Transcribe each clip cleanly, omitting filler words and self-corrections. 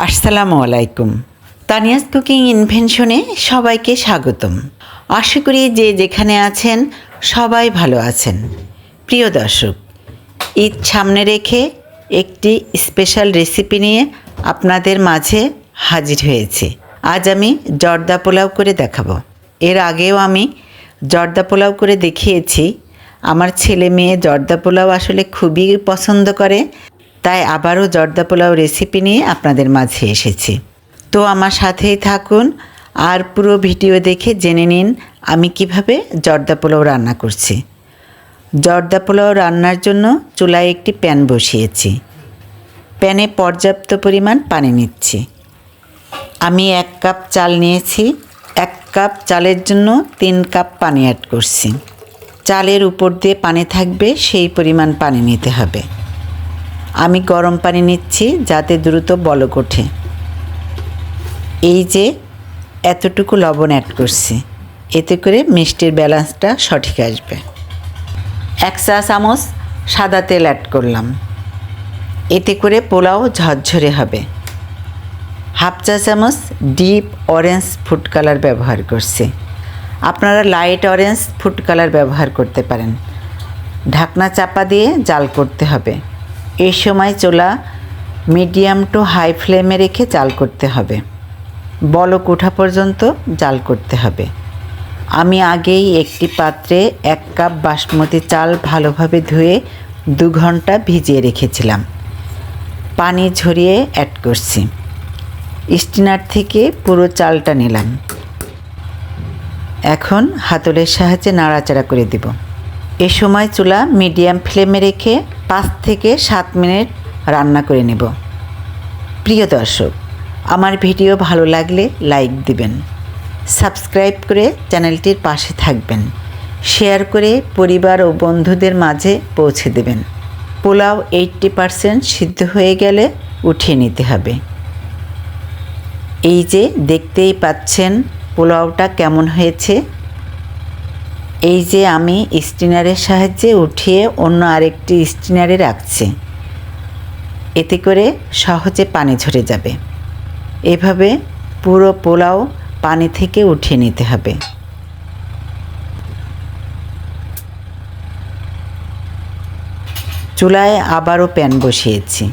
আসসালামু আলাইকুম। তানিয়াস কুকিং ইনভেনশনে সবাইকে স্বাগতম। আশা করি যে যেখানে আছেন সবাই ভালো আছেন। প্রিয় দর্শক, ঈদ সামনে রেখে একটি স্পেশাল রেসিপি নিয়ে আপনাদের মাঝে হাজির হয়েছি। আজ আমি জর্দা পোলাও করে দেখাবো। এর আগেও আমি জর্দা পোলাও করে দেখিয়েছি। আমার ছেলে মেয়ে জর্দা পোলাও আসলে খুবই পছন্দ করে, তাই আবারও জর্দা পোলাও রেসিপি নিয়ে আপনাদের মাঝে এসেছি। তো আমার সাথেই থাকুন আর পুরো ভিডিও দেখে জেনে নিন আমি কিভাবে জর্দা পোলাও রান্না করছি। জর্দা পোলাও রান্নার জন্য চুলায় একটি প্যান বসিয়েছি। প্যানে পর্যাপ্ত পরিমাণ পানি নিচ্ছি। আমি 1 কাপ চাল নিয়েছি। 1 কাপ চালের জন্য 3 কাপ পানি অ্যাড করছি। চালের উপর দিয়ে পানি থাকবে সেই পরিমাণ পানি নিতে হবে। আমি গরম পানি নিচ্ছি যাতে দ্রুত বলক ওঠে। এই যে এতটুকু লবণ অ্যাড করছি, এতে করে মিষ্টির ব্যালেন্সটা সঠিক আসবে। 1 চা চামচ সাদা তেল অ্যাড করলাম, এতে করে পোলাও ঝরঝরে হবে। 1/2 চা চামচ ডিপ অরেঞ্জ ফুড কালার ব্যবহার করছি। আপনারা লাইট অরেঞ্জ ফুড কালার ব্যবহার করতে পারেন। ঢাকনা চাপা দিয়ে জাল করতে হবে। এই সময় চুলা মিডিয়াম টু হাই ফ্লেমে রেখে জাল করতে হবে। বলক ওঠা পর্যন্ত জাল করতে হবে। আমি আগেই একটি পাত্রে 1 কাপ বাসমতি চাল ভালোভাবে ধুয়ে 2 ঘন্টা ভিজিয়ে রেখেছিলাম। পানি ঝরিয়ে অ্যাড করছি। স্টিনার থেকে পুরো চালটা নিলাম। এখন হাতলের সাহায্যে নাড়াচাড়া করে দেব। এ সময় চুলা মিডিয়াম ফ্লেমে রেখে 5 থেকে 7 মিনিট রান্না করে নেব। প্রিয় দর্শক, আমার ভিডিও ভালো লাগলে লাইক দিবেন, সাবস্ক্রাইব করে চ্যানেলটির পাশে থাকবেন, শেয়ার করে পরিবার ও বন্ধুদের মাঝে পৌঁছে দেবেন। পোলাও 80% সিদ্ধ হয়ে গেলে উঠিয়ে নিতে হবে। এই যে দেখতেই পাচ্ছেন পোলাওটা কেমন হয়েছে। এই যে আমি স্টিনারের সাহায্যে উঠিয়ে অন্য আরেকটি স্টিনারে রাখছি, এতে করে সহজে পানি ঝরে যাবে। এভাবে পুরো পোলাও পানি থেকে উঠিয়ে নিতে হবে। চুলায় আবারও প্যান বসিয়েছি।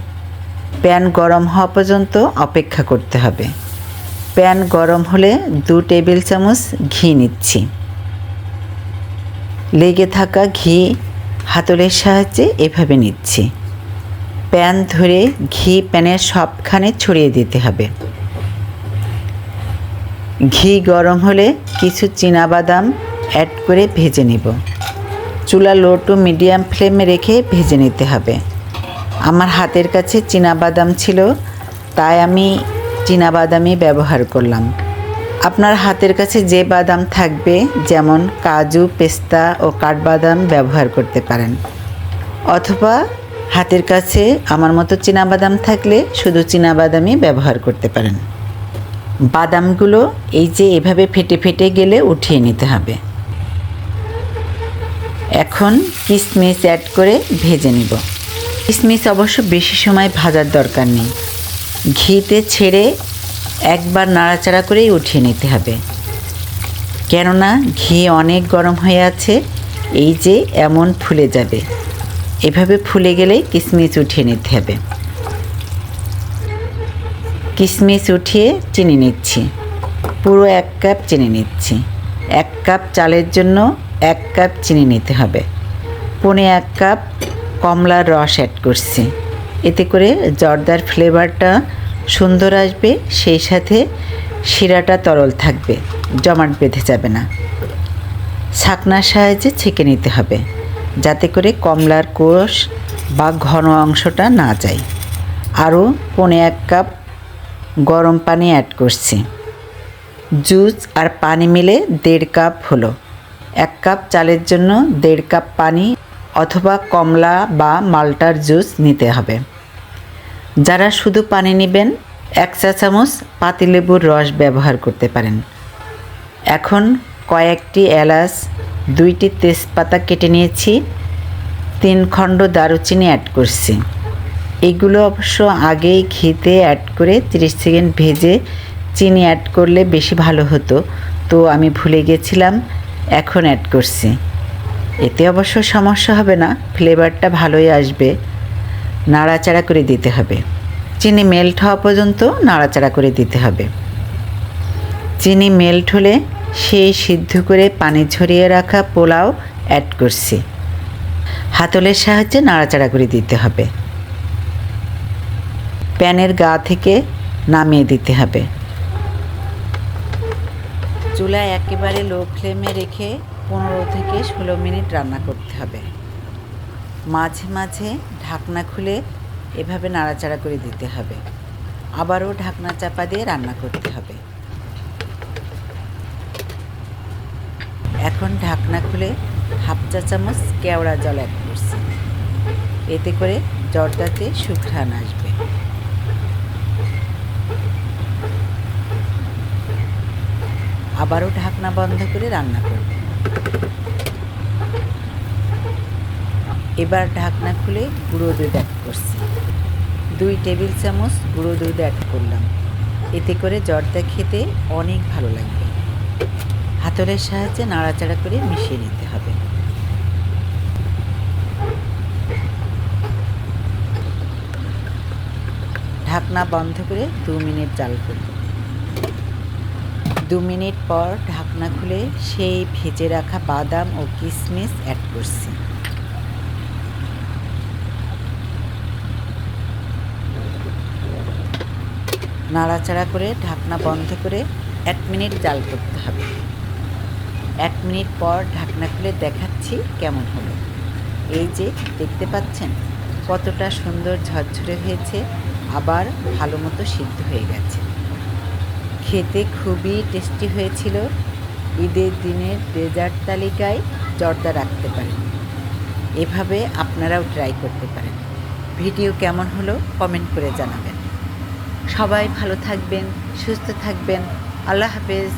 প্যান গরম হওয়া পর্যন্ত অপেক্ষা করতে হবে। প্যান গরম হলে 2 টেবিল চামচ ঘি নিচ্ছি। লেগে থাকা ঘি হাতলের সাহায্যে এভাবে নিচ্ছি। প্যান ধরে ঘি প্যানের সবখানে ছড়িয়ে দিতে হবে। ঘি গরম হলে কিছু চীনাবাদাম অ্যাড করে ভেজে নিব। চুলা লো টু মিডিয়াম ফ্লেমে রেখে ভেজে নিতে হবে। আমার হাতের কাছে চীনাবাদাম ছিল, তাই আমি চীনাবাদামই ব্যবহার করলাম। আপনার হাতের কাছে যে বাদাম থাকবে, যেমন কাজু, পেস্তা ও কাঠবাদাম ব্যবহার করতে পারেন, অথবা হাতের কাছে আমার মতো চীনাবাদাম থাকলে শুধু চীনাবাদামই ব্যবহার করতে পারেন। বাদামগুলো এই যে এভাবে ফেটে ফেটে গেলে উঠিয়ে নিতে হবে। এখন কিশমিশ অ্যাড করে ভেজে নিব। কিশমিশ অবশ্য বেশি সময় ভাজার দরকার নেই, ঘিতে ছেড়ে একবার নাড়াচাড়া করেই উঠিয়ে নিতে হবে। কেননা ঘি অনেক গরম হয়ে আছে, এই যে এমন ফুলে যাবে। এভাবে ফুলে গেলেই কিশমিশ উঠিয়ে নিতে হবে। কিশমিশ উঠিয়ে চিনি নিচ্ছি। পুরো 1 কাপ চিনি নিচ্ছি। 1 কাপ চালের জন্য 1 কাপ চিনি নিতে হবে। 1.25 কাপ কমলার রস অ্যাড করছি, এতে করে জর্দার ফ্লেভারটা সুন্দর আসবে, সেই সাথে শিরাটা তরল থাকবে, জমাট বেঁধে যাবে না। ছাঁকনার সাহায্যে ছেঁকে নিতে হবে, যাতে করে কমলার কোষ বা ঘন অংশটা না যায়। আরও 1.25 কাপ গরম পানি অ্যাড করছি। জুস আর পানি মিলে 1.5 কাপ হলো। 1 কাপ চালের জন্য 1.5 কাপ পানি অথবা কমলা বা মাল্টার জুস নিতে হবে। যারা শুধু পানি নেবেন 1 চা চামচ পাতিলেবুর রস ব্যবহার করতে পারেন। এখন কয়েকটি এলাচ, 2টি তেজপাতা কেটে নিয়েছি, 3 খণ্ড দারুচিনি অ্যাড করছি। এগুলো অবশ্য আগেই ঘিতে অ্যাড করে 30 সেকেন্ড ভেজে চিনি অ্যাড করলে বেশি ভালো হতো, তো আমি ভুলে গেছিলাম, এখন অ্যাড করছি। এতে অবশ্য সমস্যা হবে না, ফ্লেভারটা ভালোই আসবে। নাড়াচাড়া করে দিতে হবে, চিনি মেল্ট হওয়া পর্যন্ত নাড়াচাড়া করে দিতে হবে। চিনি মেল্ট হলে সেই সিদ্ধ করে পানি ঝরিয়ে রাখা পোলাও অ্যাড করছি। হাতলের সাহায্যে নাড়াচাড়া করে দিতে হবে। প্যানের গা থেকে নামিয়ে দিতে হবে। চুলায় একেবারে লো ফ্লেমে রেখে 15 থেকে 16 মিনিট রান্না করতে হবে। মাঝে মাঝে ঢাকনা খুলে এভাবে নাড়াচাড়া করে দিতে হবে। আবারও ঢাকনা চাপা দিয়ে রান্না করতে হবে। এখন ঢাকনা খুলে হাফ চা চামচ কেওড়া জল অ্যাড করছি। এতে করে জর্দাতে সুঘ্রাণ আসবে। আবারও ঢাকনা বন্ধ করে রান্না করব। এবার ঢাকনা খুলে গুঁড়ো দুধ অ্যাড করছি। 2 টেবিল চামচ গুঁড়ো দুধ অ্যাড করলাম। এতে করে জর্দা খেতে অনেক ভালো লাগবে। হাতলের সাহায্যে নাড়াচাড়া করে মিশিয়ে নিতে হবে। ঢাকনা বন্ধ করে 2 মিনিট জাল করব। 2 মিনিট পর ঢাকনা খুলে সেই ভেজে রাখা বাদাম ও কিশমিশ অ্যাড করছি। নাড়াচাড়া করে ঢাকনা বন্ধ করে 1 মিনিট জাল করতে হবে। 1 মিনিট পর ঢাকনা খুলে দেখাচ্ছি কেমন হলো। এই যে দেখতে পাচ্ছেন কতটা সুন্দর ঝরঝরে হয়েছে, আবার ভালো মতো সিদ্ধ হয়ে গেছে। খেতে খুবই টেস্টি হয়েছিল। ঈদের দিনের ডেজার্ট তালিকায় জর্দা রাখতে পারেন। এভাবে আপনারাও ট্রাই করতে পারেন। ভিডিও কেমন হলো কমেন্ট করে জানাবেন। সবাই ভালো থাকবেন, সুস্থ থাকবেন। আল্লাহ হাফেজ।